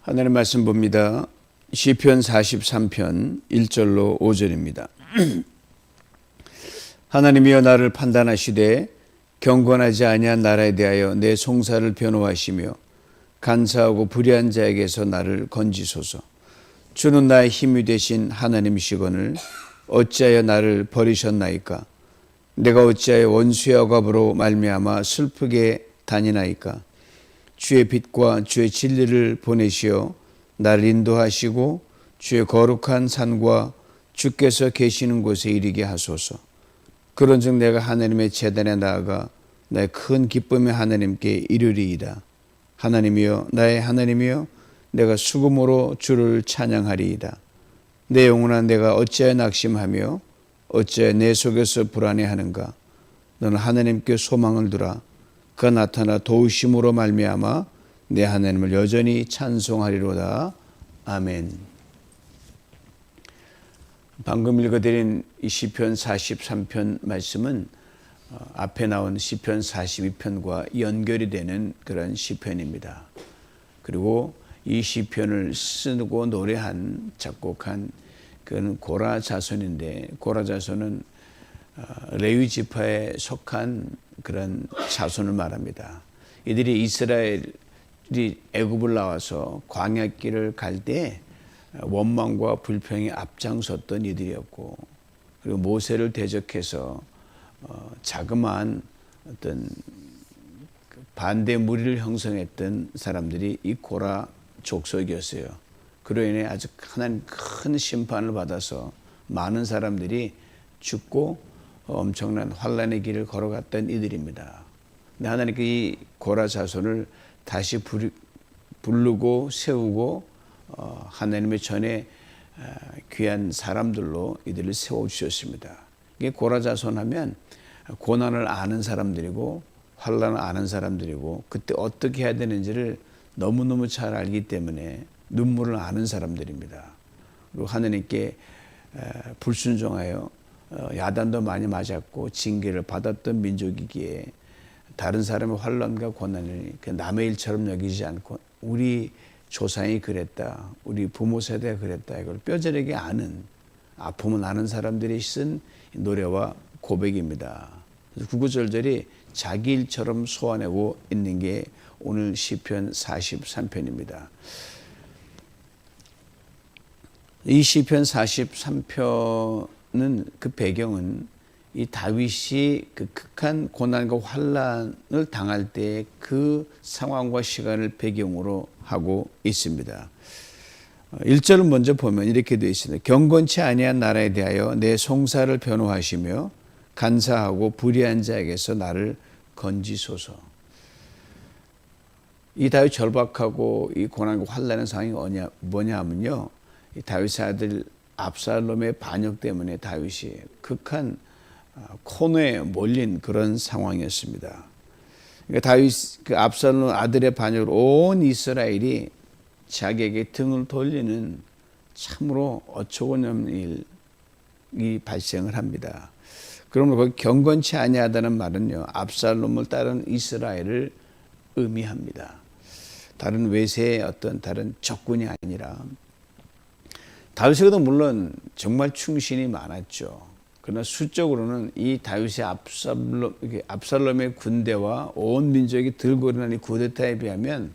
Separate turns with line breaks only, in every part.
하나님 말씀 봅니다. 시편 43편 1절로 5절입니다. 하나님이여 나를 판단하시되 경건하지 아니한 나라에 대하여 내 송사를 변호하시며 간사하고 불의한 자에게서 나를 건지소서. 주는 나의 힘이 되신 하나님이시거늘 어찌하여 나를 버리셨나이까? 내가 어찌하여 원수의 억압으로 말미암아 슬프게 다니나이까? 주의 빛과 주의 진리를 보내시어 나를 인도하시고 주의 거룩한 산과 주께서 계시는 곳에 이르게 하소서. 그런즉 내가 하나님의 제단에 나아가 나의 큰 기쁨의 하나님께 이르리이다. 하나님이여 나의 하나님이여 내가 수금으로 주를 찬양하리이다. 내 영혼아 내가 어찌하여 낙심하며 어찌하여 내 속에서 불안해하는가? 너는 하나님께 소망을 두라. 그가 나타나 도우심으로 말미암아 내 하나님을 여전히 찬송하리로다. 아멘. 방금 읽어드린 이 시편 43편 말씀은 앞에 나온 시편 42편과 연결이 되는 그런 시편입니다. 그리고 이 시편을 쓰고 노래한 작곡한 그는 고라 자손인데, 고라 자손은 레위 지파에 속한 그런 자손을 말합니다. 이들이 이스라엘이 애굽을 나와서 광야길을 갈 때 원망과 불평에 앞장섰던 이들이었고, 그리고 모세를 대적해서 자그마한 어떤 반대 무리를 형성했던 사람들이 이 고라 족속이었어요. 그로 인해 아주 하나님 큰 심판을 받아서 많은 사람들이 죽고 엄청난 환란의 길을 걸어갔던 이들입니다. 근데 하나님께 이 고라 자손을 다시 부르고 세우고 하나님의 전에 귀한 사람들로 이들을 세워주셨습니다. 이게 고라 자손 하면 고난을 아는 사람들이고 환란을 아는 사람들이고 그때 어떻게 해야 되는지를 너무너무 잘 알기 때문에 눈물을 아는 사람들입니다. 그리고 하나님께 불순종하여 야단도 많이 맞았고 징계를 받았던 민족이기에 다른 사람의 환난과 고난을 남의 일처럼 여기지 않고 우리 조상이 그랬다, 우리 부모 세대가 그랬다, 이걸 뼈저리게 아는, 아픔을 아는 사람들이 쓴 노래와 고백입니다. 구구절절이 자기 일처럼 소화내고 있는 게 오늘 시편 43편입니다. 이 시편 43편은 그 배경은 이 다윗이 그 극한 고난과 환란을 당할 때 그 상황과 시간을 배경으로 하고 있습니다. 1절을 먼저 보면 이렇게 되어 있습니다. 경건치 아니한 나라에 대하여 내 송사를 변호하시며 간사하고 불의한 자에게서 나를 건지소서. 이 다윗 절박하고 이 고난과 환란의 상황이 뭐냐 하면요, 이 다윗의 아들 압살롬의 반역 때문에 다윗이 극한 코너에 몰린 그런 상황이었습니다. 그러니까 다윗 그 압살롬 아들의 반역으로 온 이스라엘이 자기에게 등을 돌리는 참으로 어처구니없는 일이 발생을 합니다. 그러면 거기 경건치 아니하다는 말은요, 압살롬을 따른 이스라엘을 의미합니다. 다른 외세의 어떤 다른 적군이 아니라, 다윗에게도 물론 정말 충신이 많았죠. 그러나 수적으로는 이 다윗의 압살롬의 군대와 온 민족이 들고 일어난 이 쿠데타에 비하면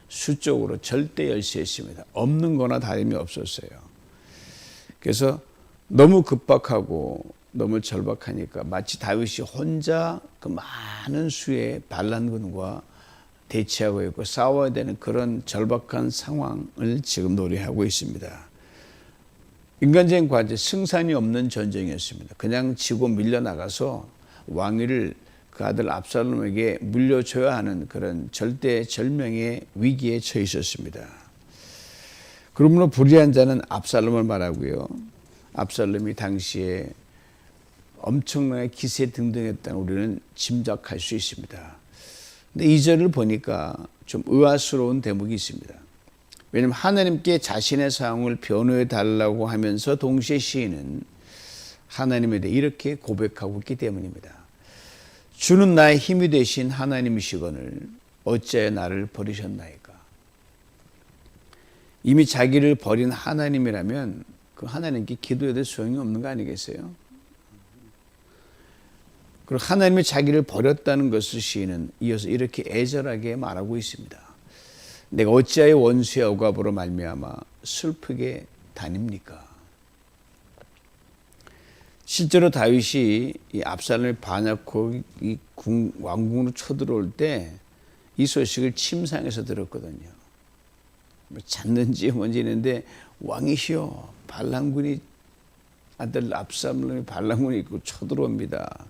수적으로 절대 열세했습니다. 없는 거나 다름이 없었어요. 그래서 너무 급박하고 너무 절박하니까 마치 다윗이 혼자 그 많은 수의 반란군과 대치하고 있고 싸워야 되는 그런 절박한 상황을 지금 노래하고 있습니다. 인간적인 과제, 승산이 없는 전쟁이었습니다. 그냥 지고 밀려나가서 왕위를 그 아들 압살롬에게 물려줘야 하는 그런 절대절명의 위기에 처해 있었습니다. 그러므로 불의한 자는 압살롬을 말하고요, 압살롬이 당시에 엄청나게 기세등등했다는 우리는 짐작할 수 있습니다. 근데 2절을 보니까 좀 의아스러운 대목이 있습니다. 왜냐하면 하나님께 자신의 상황을 변호해 달라고 하면서 동시에 시인은 하나님에 대해 이렇게 고백하고 있기 때문입니다. 주는 나의 힘이 되신 하나님이시거늘 어찌하여 나를 버리셨나이까? 이미 자기를 버린 하나님이라면 그 하나님께 기도해도 소용이 없는 거 아니겠어요? 그리고 하나님이 자기를 버렸다는 것을 시인은 이어서 이렇게 애절하게 말하고 있습니다. 내가 어찌하여 원수의 억압으로 말미암아 슬프게 다닙니까? 실제로 다윗이 이 압살롬을 반역하고 이 왕궁으로 쳐들어올 때 이 소식을 침상에서 들었거든요. 뭐 잤는지 뭔지 했는데 왕이시여 반란군이 아들 압살롬이 반란군이 있고 쳐들어옵니다.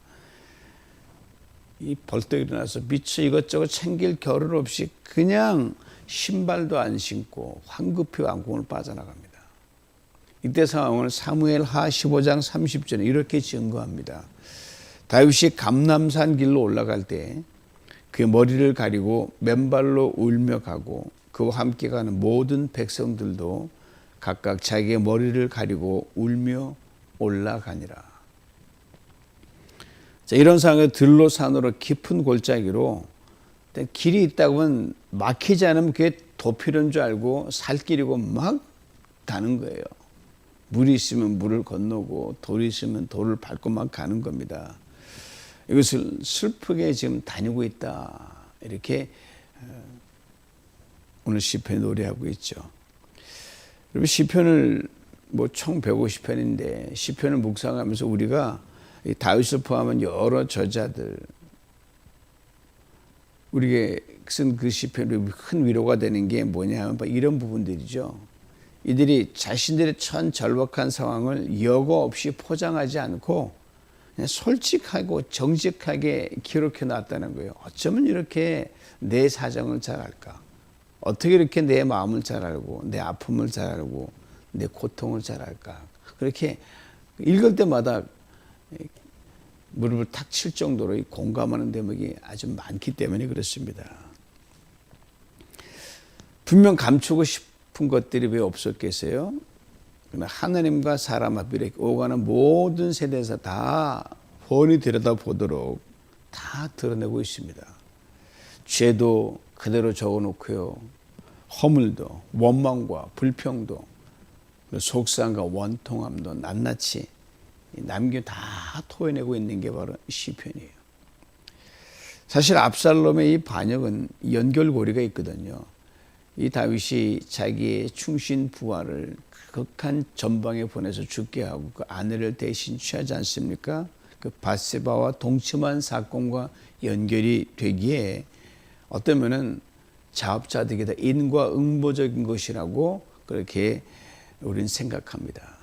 이 벌떡 일어나서 미처 이것저것 챙길 겨를 없이 그냥 신발도 안 신고 황급히 왕궁을 빠져나갑니다. 이때 상황을 사무엘하 15장 30절에 이렇게 증거합니다. 다윗이 감람산 길로 올라갈 때 그 머리를 가리고 맨발로 울며 가고 그와 함께 가는 모든 백성들도 각각 자기의 머리를 가리고 울며 올라가니라. 자, 이런 상황에 들로 산으로 깊은 골짜기로 길이 있다고 하면 막히지 않으면 그게 도피는 줄 알고 살길이고 막 가는 거예요. 물이 있으면 물을 건너고 돌이 있으면 돌을 밟고 막 가는 겁니다. 이것을 슬프게 지금 다니고 있다. 이렇게 오늘 시편이 노래하고 있죠. 여러분 시편을 총 150편인데 시편을 묵상하면서 우리가 다윗을 포함한 여러 저자들 우리에게 쓴 그 시편이 큰 위로가 되는 게 뭐냐 하면 이런 부분들이죠. 이들이 자신들의 천절박한 상황을 여과 없이 포장하지 않고 그냥 솔직하고 정직하게 기록해 놨다는 거예요. 어쩌면 이렇게 내 사정을 잘 알까? 어떻게 이렇게 내 마음을 잘 알고 내 아픔을 잘 알고 내 고통을 잘 알까? 그렇게 읽을 때마다 무릎을 탁 칠 정도로 공감하는 대목이 아주 많기 때문에 그렇습니다. 분명 감추고 싶은 것들이 왜 없었겠어요? 하나님과 사람 앞에 오가는 모든 세대에서 다 훤히 들여다보도록 다 드러내고 있습니다. 죄도 그대로 적어놓고요. 허물도 원망과 불평도 속상과 원통함도 낱낱이 남겨 다 토해내고 있는 게 바로 시편이에요. 사실 압살롬의 이 반역은 연결고리가 있거든요. 이 다윗이 자기의 충신 부하를 극한 전방에 보내서 죽게 하고 그 아내를 대신 취하지 않습니까? 그 밧세바와 동침한 사건과 연결이 되기에 어쩌면은 자업자득이다 인과응보적인 것이라고 그렇게 우리는 생각합니다.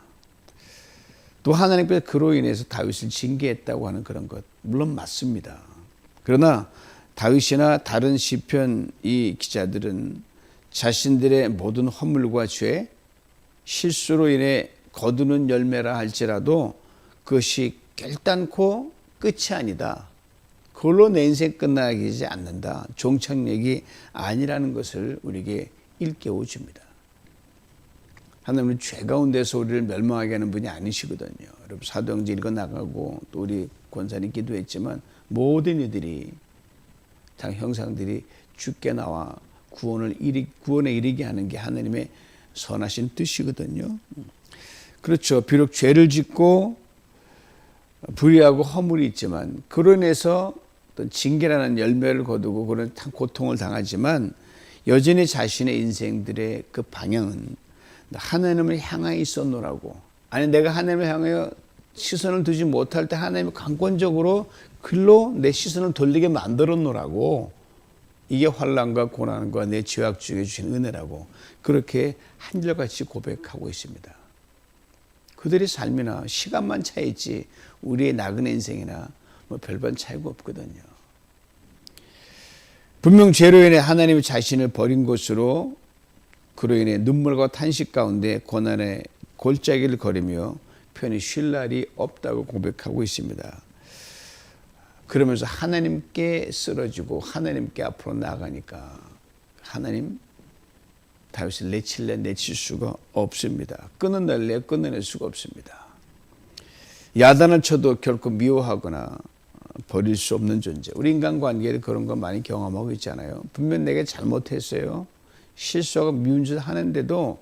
또 하나님께서 그로 인해서 다윗을 징계했다고 하는 그런 것 물론 맞습니다. 그러나 다윗이나 다른 시편 이 기자들은 자신들의 모든 허물과 죄, 실수로 인해 거두는 열매라 할지라도 그것이 결단코 끝이 아니다. 그걸로 내 인생 끝나지 않는다. 종착역이 아니라는 것을 우리에게 일깨워 줍니다. 하나님은 죄 가운데서 우리를 멸망하게 하는 분이 아니시거든요. 여러분 사도행전 읽어 나가고 또 우리 권사님 기도했지만 모든 이들이 장 형상들이 죽게 나와 구원에 이르게 하는 게 하나님의 선하신 뜻이거든요. 그렇죠. 비록 죄를 짓고 불의하고 허물이 있지만 그로 인해서 어떤 징계라는 열매를 거두고 그런 고통을 당하지만 여전히 자신의 인생들의 그 방향은 하나님을 향하여 있었노라고. 아니 내가 하나님을 향하여 시선을 두지 못할 때 하나님이 강권적으로 글로 내 시선을 돌리게 만들었노라고. 이게 환난과 고난과 내 죄악 중에 주신 은혜라고 그렇게 한결같이 고백하고 있습니다. 그들의 삶이나 시간만 차이지 우리의 나그네 인생이나 별반 차이가 없거든요. 분명 죄로 인해 하나님이 자신을 버린 것으로 그로 인해 눈물과 탄식 가운데 고난의 골짜기를 걸으며 편히 쉴 날이 없다고 고백하고 있습니다. 그러면서 하나님께 쓰러지고 하나님께 앞으로 나아가니까 하나님 다윗을 내칠 수가 없습니다. 끊어낼래 끊어낼 수가 없습니다. 야단을 쳐도 결코 미워하거나 버릴 수 없는 존재. 우리 인간관계에 그런 거 많이 경험하고 있잖아요. 분명 내가 잘못했어요. 실수하고 미운 짓을 하는데도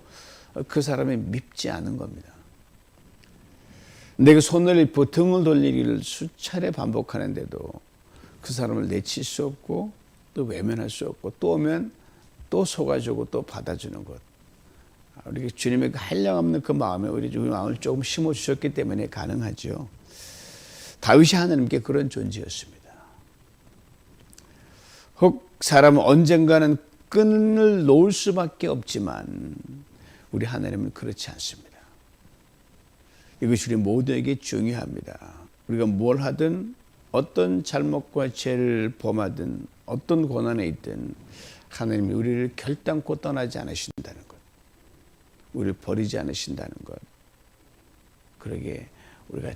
그 사람이 밉지 않은 겁니다. 내가 손을 짚고 등을 돌리기를 수차례 반복하는데도 그 사람을 내칠 수 없고 또 외면할 수 없고 또 오면 또 속아주고 또 받아주는 것. 우리 주님의 그 한량없는 그 마음에 우리 마음을 조금 심어주셨기 때문에 가능하죠. 다윗이 하나님께 그런 존재였습니다. 혹 사람은 언젠가는 끈을 놓을 수밖에 없지만 우리 하나님은 그렇지 않습니다. 이것이 우리 모두에게 중요합니다. 우리가 뭘 하든 어떤 잘못과 죄를 범하든 어떤 고난에 있든 하나님이 우리를 결단코 떠나지 않으신다는 것, 우리를 버리지 않으신다는 것. 그러게 우리가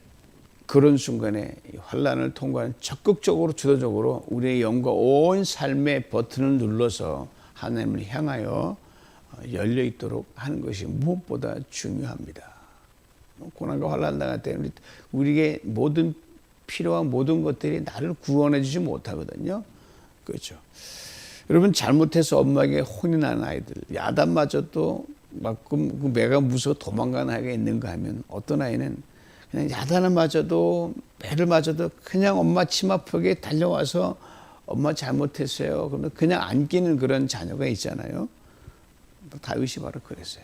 그런 순간에 환난을 통과하는 적극적으로 주도적으로 우리의 영과 온 삶의 버튼을 눌러서 하나님을 향하여 열려 있도록 하는 것이 무엇보다 중요합니다. 고난과 환난 당할 때는 우리에게 모든 필요한 모든 것들이 나를 구원해 주지 못하거든요. 그렇죠. 여러분 잘못해서 엄마에게 혼이 나는 아이들, 야단마저도 막 매가 무서워 도망가는 아이가 있는가 하면 어떤 아이는 그냥 야단을 맞아도 매를 맞아도 그냥 엄마 치마폭에 달려와서 엄마 잘못했어요. 그러면 그냥 안기는 그런 자녀가 있잖아요. 다윗이 바로 그랬어요.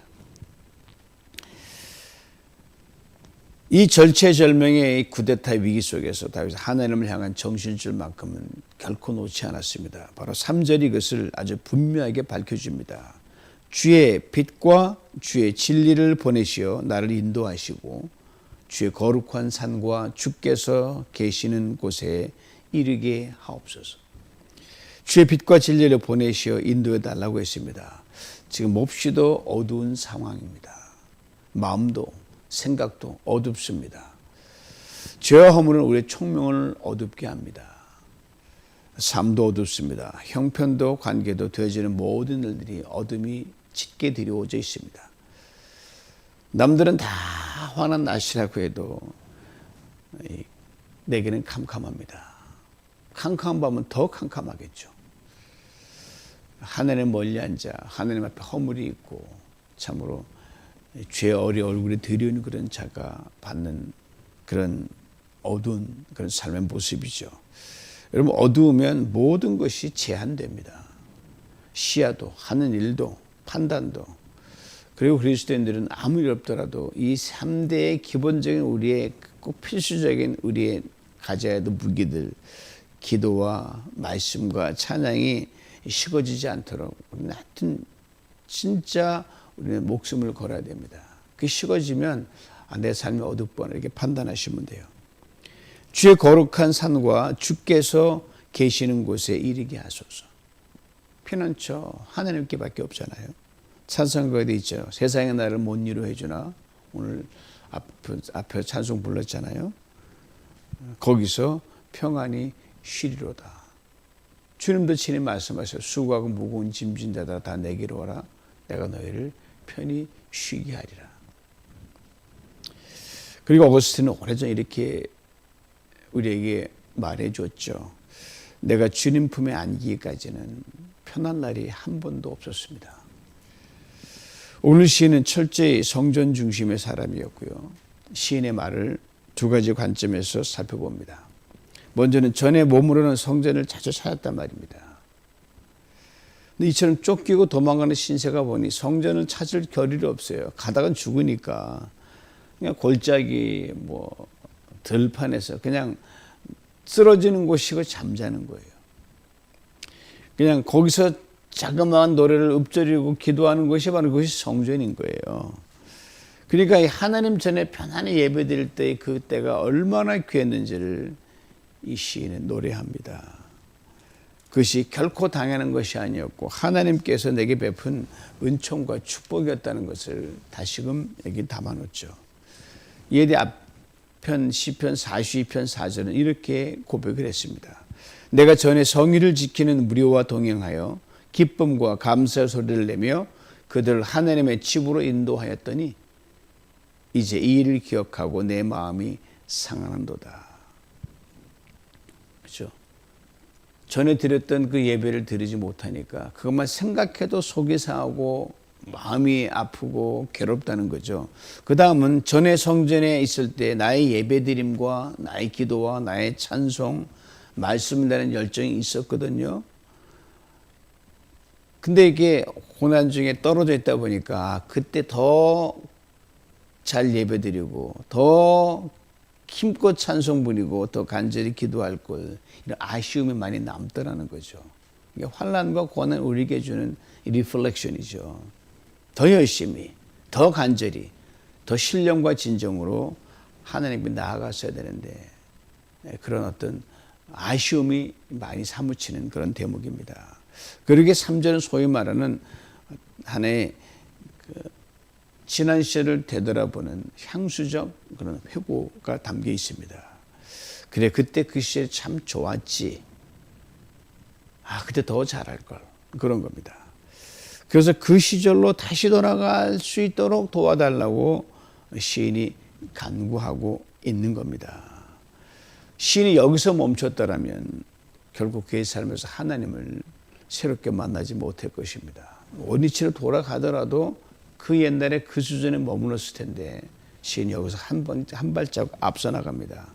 이 절체절명의 쿠데타 위기 속에서 다윗이 하나님을 향한 정신줄만큼은 결코 놓지 않았습니다. 바로 3절이 그것을 아주 분명하게 밝혀줍니다. 주의 빛과 주의 진리를 보내시어 나를 인도하시고 주의 거룩한 산과 주께서 계시는 곳에 이르게 하옵소서. 주의 빛과 진리를 보내시어 인도해 달라고 했습니다. 지금 몹시도 어두운 상황입니다. 마음도 생각도 어둡습니다. 죄와 허물은 우리의 총명을 어둡게 합니다. 삶도 어둡습니다. 형편도 관계도 되어지는 모든 일들이 어둠이 짙게 들여오져 있습니다. 남들은 다 환한 날씨라고 해도 내게는 캄캄합니다. 캄캄한 밤은 더 캄캄하겠죠. 하늘에 멀리 앉아 하나님 앞에 허물이 있고 참으로 죄 어리 얼굴에 들여오는 그런 자가 받는 그런 어두운 그런 삶의 모습이죠. 여러분 어두우면 모든 것이 제한됩니다. 시야도 하는 일도 판단도. 그리고 그리스도인들은 아무리 없더라도 이 3대의 기본적인 우리의 꼭 필수적인 우리의 가져야 할 무기들 기도와 말씀과 찬양이 식어지지 않도록 우리는 하여튼 진짜 우리는 목숨을 걸어야 됩니다. 그 식어지면 내 삶이 어둡구나 이렇게 판단하시면 돼요. 주의 거룩한 산과 주께서 계시는 곳에 이르게 하소서. 피난처 하나님께밖에 없잖아요. 찬송가에도 있죠. 세상에 나를 못 위로해 주나 오늘 앞에 찬송 불렀잖아요. 거기서 평안히 쉬리로다. 주님도 친히 말씀하셔서 수고하고 무거운 짐진 자다 다 내게로 와라. 내가 너희를 편히 쉬게 하리라. 그리고 어거스틴은 오래전 이렇게 우리에게 말해줬죠. 내가 주님 품에 안기기까지는 편한 날이 한 번도 없었습니다. 오늘 시인은 철저히 성전 중심의 사람이었고요. 시인의 말을 두 가지 관점에서 살펴봅니다. 먼저는 전에 머무르는 성전을 자주 찾았단 말입니다. 근데 이처럼 쫓기고 도망가는 신세가 보니 성전을 찾을 겨를이 없어요. 가다가 죽으니까 그냥 골짜기 들판에서 그냥 쓰러지는 곳이고 잠자는 거예요. 그냥 거기서 자그마한 노래를 읊조리고 기도하는 것이 바로 그것이 성전인 거예요. 그러니까 하나님 전에 편안히 예배드릴 때 그때가 얼마나 귀했는지를 이 시인은 노래합니다. 그것이 결코 당하는 것이 아니었고 하나님께서 내게 베푼 은총과 축복이었다는 것을 다시금 여기 담아놓죠. 이에 대해 앞편 시편 42편 4절은 이렇게 고백을 했습니다. 내가 전에 성의를 지키는 무리와 동행하여 기쁨과 감사의 소리를 내며 그들을 하나님의 집으로 인도하였더니 이제 이 일을 기억하고 내 마음이 상하는도다. 그렇죠? 전에 드렸던 그 예배를 드리지 못하니까 그것만 생각해도 속이 상하고 마음이 아프고 괴롭다는 거죠. 그 다음은 전에 성전에 있을 때 나의 예배드림과 나의 기도와 나의 찬송, 말씀을 내는 열정이 있었거든요. 근데 이게 고난 중에 떨어져 있다 보니까 그때 더 잘 예배드리고 더 힘껏 찬송 부리고 더 간절히 기도할 걸, 이런 아쉬움이 많이 남더라는 거죠. 이게 환난과 고난을 우리에게 주는 리플렉션이죠. 더 열심히, 더 간절히, 더 신령과 진정으로 하나님께 나아갔어야 되는데 그런 어떤 아쉬움이 많이 사무치는 그런 대목입니다. 그러게 3절은 소위 말하는 하나의 지난 시절을 되돌아보는 향수적 그런 회고가 담겨 있습니다. 그래, 그때 그 시절이 참 좋았지. 그때 더 잘할 걸. 그런 겁니다. 그래서 그 시절로 다시 돌아갈 수 있도록 도와달라고 시인이 간구하고 있는 겁니다. 시인이 여기서 멈췄더라면 결국 그의 삶에서 하나님을 새롭게 만나지 못할 것입니다. 원위치로 돌아가더라도 그 옛날에 그 수준에 머물렀을 텐데 시인이 여기서 한 발자국 앞서 나갑니다.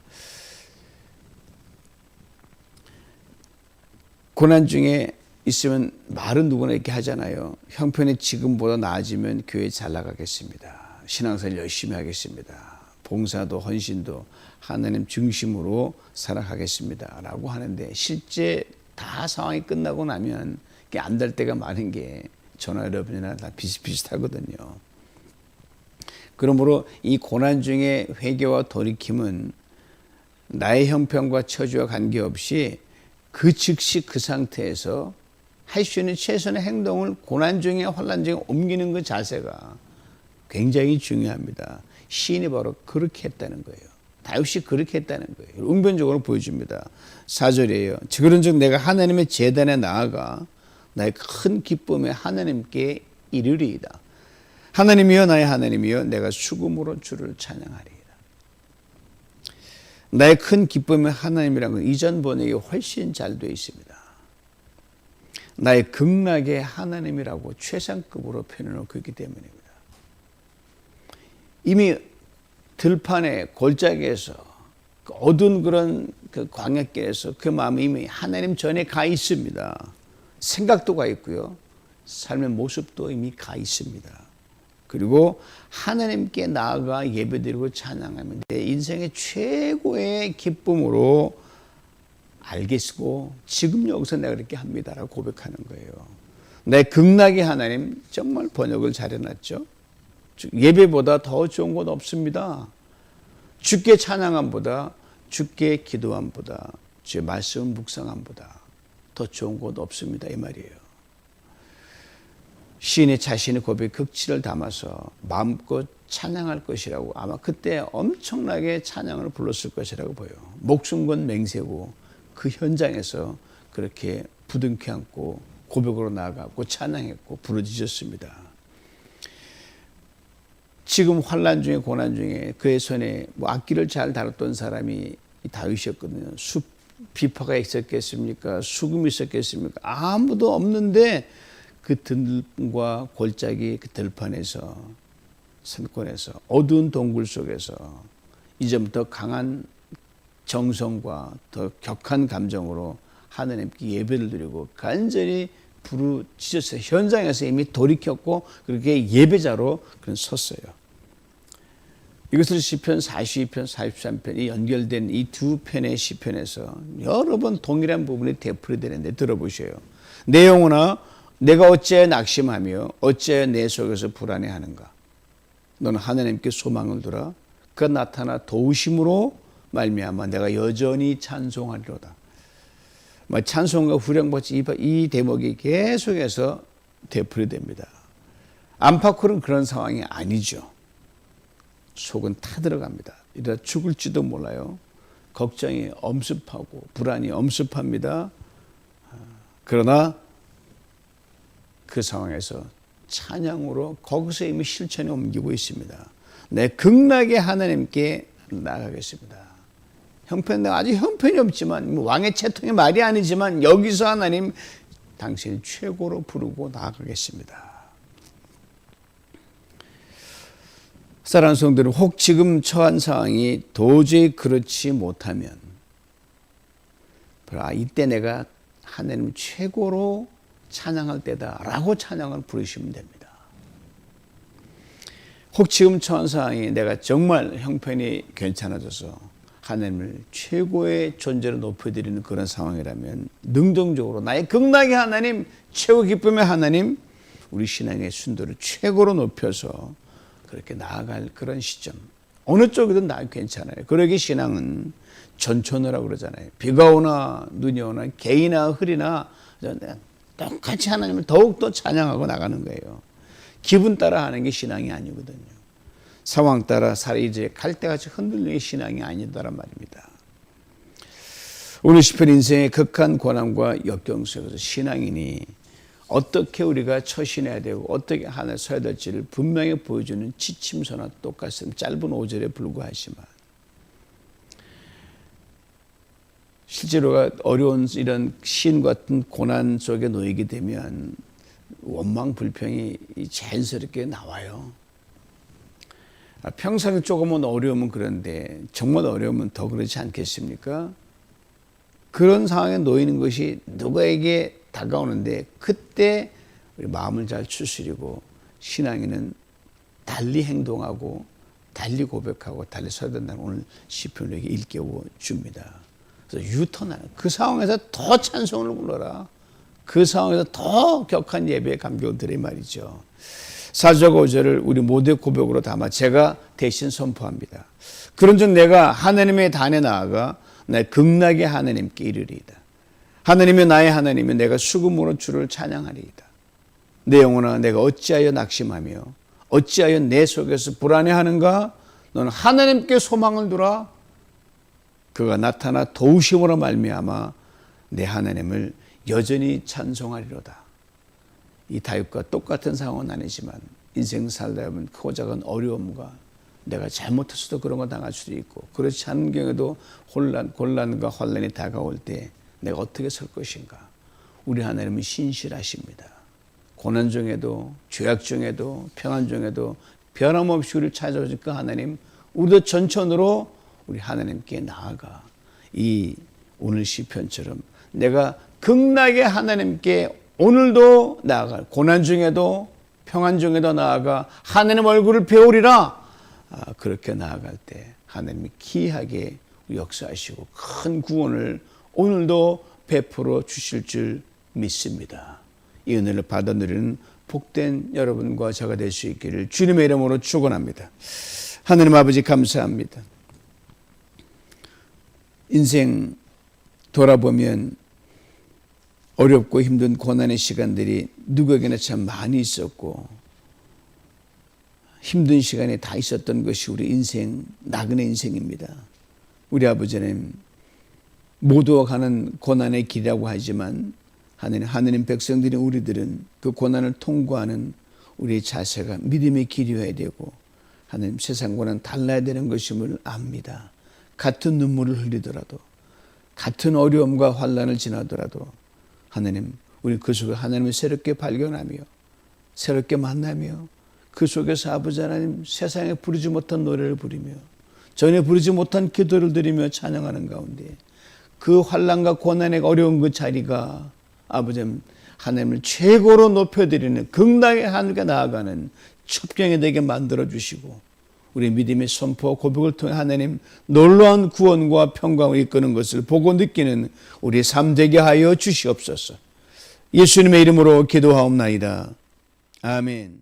고난 중에 있으면 말은 누구나 이렇게 하잖아요. 형편이 지금보다 나아지면 교회 잘 나가겠습니다. 신앙생활 열심히 하겠습니다. 봉사도 헌신도 하나님 중심으로 살아가겠습니다. 라고 하는데 실제 다 상황이 끝나고 나면 안 될 때가 많은 게 저나 여러분이나 다 비슷비슷하거든요. 그러므로 이 고난 중에 회개와 돌이킴은 나의 형편과 처지와 관계없이 그 즉시 그 상태에서 할 수 있는 최선의 행동을 고난 중에 환난 중에 옮기는 그 자세가 굉장히 중요합니다. 시인이 바로 그렇게 했다는 거예요. 다윗이 그렇게 했다는 거예요. 응변적으로 보여줍니다. 4절이에요. 그런즉 내가 하나님의 제단에 나아가 나의 큰 기쁨에 하나님께 이르리이다. 하나님이여 나의 하나님이여 내가 수금으로 주를 찬양하리이다. 나의 큰 기쁨의 하나님이라는 건 이전 번역이 훨씬 잘 되어 있습니다. 나의 극락의 하나님이라고 최상급으로 표현해놓고 있기 때문입니다. 이미 들판에 골짜기에서 그 어두운 그런 그 광야길에서 그 마음이 이미 하나님 전에 가 있습니다. 생각도 가 있고요. 삶의 모습도 이미 가 있습니다. 그리고 하나님께 나아가 예배드리고 찬양하면 내 인생의 최고의 기쁨으로 알겠고 지금 여기서 내가 그렇게 합니다라고 고백하는 거예요. 내 극락의 하나님, 정말 번역을 잘 해놨죠. 예배보다 더 좋은 것 없습니다. 주께 찬양함보다, 주께 기도함보다, 주의 말씀 묵상함보다 더 좋은 것 없습니다. 이 말이에요. 시인의 자신의 고백 극치를 담아서 마음껏 찬양할 것이라고, 아마 그때 엄청나게 찬양을 불렀을 것이라고 보여요. 목숨 건 맹세고 그 현장에서 그렇게 부둥켜 안고 고백으로 나아가고 찬양했고 부르짖었습니다. 지금 환난 중에 고난 중에 그의 손에 악기를 잘 다뤘던 사람이 다윗이었거든요. 비파가 있었겠습니까? 수금이 있었겠습니까? 아무도 없는데 그 들과 골짜기 그 들판에서, 산골에서, 어두운 동굴 속에서 이제부터 강한 정성과 더 격한 감정으로 하나님께 예배를 드리고 간절히 부르짖었어요. 현장에서 이미 돌이켰고 그렇게 예배자로 섰어요. 이것을 시편 42편, 43편이 연결된 이 두 편의 시편에서 여러 번 동일한 부분이 되풀이되는데 들어보세요. 내 영혼아 내가 어찌하여 낙심하며 어찌하여 내 속에서 불안해하는가. 너는 하나님께 소망을 두라. 그가 나타나 도우심으로 말미암아 내가 여전히 찬송하리로다. 찬송과 후렴같이 이 대목이 계속해서 되풀이됩니다. 안팎으로는 그런 상황이 아니죠. 속은 타들어갑니다. 이러다 죽을지도 몰라요. 걱정이 엄습하고 불안이 엄습합니다. 그러나 그 상황에서 찬양으로 거기서 이미 실천에 옮기고 있습니다. 내 극락의 하나님께 나아가겠습니다. 형편, 아주 형편이 없지만 왕의 채통의 말이 아니지만 여기서 하나님 당신을 최고로 부르고 나아가겠습니다. 사랑하는 성도들, 혹 지금 처한 상황이 도저히 그렇지 못하면 이때 내가 하나님을 최고로 찬양할 때다라고 찬양을 부르시면 됩니다. 혹 지금 처한 상황이 내가 정말 형편이 괜찮아져서 하나님을 최고의 존재로 높여드리는 그런 상황이라면 능동적으로 나의 극락의 하나님, 최고 기쁨의 하나님, 우리 신앙의 순도를 최고로 높여서 그렇게 나아갈 그런 시점, 어느 쪽이든 나 괜찮아요. 그러기 신앙은 전천후라고 그러잖아요. 비가 오나 눈이 오나 개이나 흐리나 똑같이 하나님을 더욱더 찬양하고 나가는 거예요. 기분 따라 하는 게 신앙이 아니거든요. 상황 따라 살이 이제 갈대같이 흔들리는 게 신앙이 아니다란 말입니다. 오늘 시편 인생의 극한 고난과 역경 속에서 신앙인이 어떻게 우리가 처신해야 되고 어떻게 하나 서야 될지를 분명히 보여주는 지침서나 똑같은 짧은 5절에 불과하지만 실제로가 어려운 이런 시인 같은 고난 속에 놓이게 되면 원망 불평이 자연스럽게 나와요. 평상시 조금은 어려우면 그런데 정말 어려우면 더 그렇지 않겠습니까? 그런 상황에 놓이는 것이 누구에게 다가오는데 그때 우리 마음을 잘 추스리고 신앙인은 달리 행동하고 달리 고백하고 달리 서야 된다는 오늘 시편을 일깨워 줍니다. 그래서 유턴하는 그 상황에서 더 찬송을 불러라. 그 상황에서 더 격한 예배의 감격을 드리 말이죠. 4절 5절을 우리 모두의 고백으로 담아 제가 대신 선포합니다. 그런즉 내가 하나님의 단에 나아가 내 극락의 하나님께 이르리이다. 하나님이 나의 하나님이 내가 수금으로 주를 찬양하리이다. 내 영혼아 내가 어찌하여 낙심하며 어찌하여 내 속에서 불안해하는가? 너는 하나님께 소망을 두라. 그가 나타나 도우심으로 말미암아 내 하나님을 여전히 찬송하리로다. 이 다윗과 똑같은 상황은 아니지만 인생 살다 보면 크고 작은 어려움과 내가 잘못했어도 그런 거 당할 수도 있고 그렇지 않은 경우에도 곤란과 환난이 다가올 때 내가 어떻게 설 것인가. 우리 하나님은 신실하십니다. 고난 중에도 죄악 중에도 평안 중에도 변함없이 우리를 찾아오실 그 하나님, 우리도 전천으로 우리 하나님께 나아가 이 오늘 시편처럼 내가 극락의 하나님께 오늘도 나아가 고난 중에도 평안 중에도 나아가 하나님 얼굴을 배우리라. 그렇게 나아갈 때 하나님이 기이하게 역사하시고 큰 구원을 오늘도 베풀어 주실 줄 믿습니다. 이 은혜를 받아 누리는 복된 여러분과 제가 될 수 있기를 주님의 이름으로 축원합니다. 하나님 아버지 감사합니다. 인생 돌아보면 어렵고 힘든 고난의 시간들이 누구에게나 참 많이 있었고 힘든 시간이 다 있었던 것이 우리 인생, 나그네 인생입니다. 우리 아버지는 모두가 가는 고난의 길이라고 하지만 하느님 백성들인 우리들은 그 고난을 통과하는 우리의 자세가 믿음의 길이어야 되고 하나님 세상과는 달라야 되는 것임을 압니다. 같은 눈물을 흘리더라도 같은 어려움과 환난을 지나더라도 하나님 우리 그 속에 하나님을 새롭게 발견하며 새롭게 만나며 그 속에서 아버지 하나님 세상에 부르지 못한 노래를 부르며 전에 부르지 못한 기도를 드리며 찬양하는 가운데 그 환난과 고난의 어려운 그 자리가 아버지 하나님을 최고로 높여드리는 극락의 하늘과 나아가는 첩경이 되게 만들어주시고 우리 믿음의 선포와 고백을 통해 하나님 놀라운 구원과 평강을 이끄는 것을 보고 느끼는 우리의 삶 되게 하여 주시옵소서. 예수님의 이름으로 기도하옵나이다. 아멘.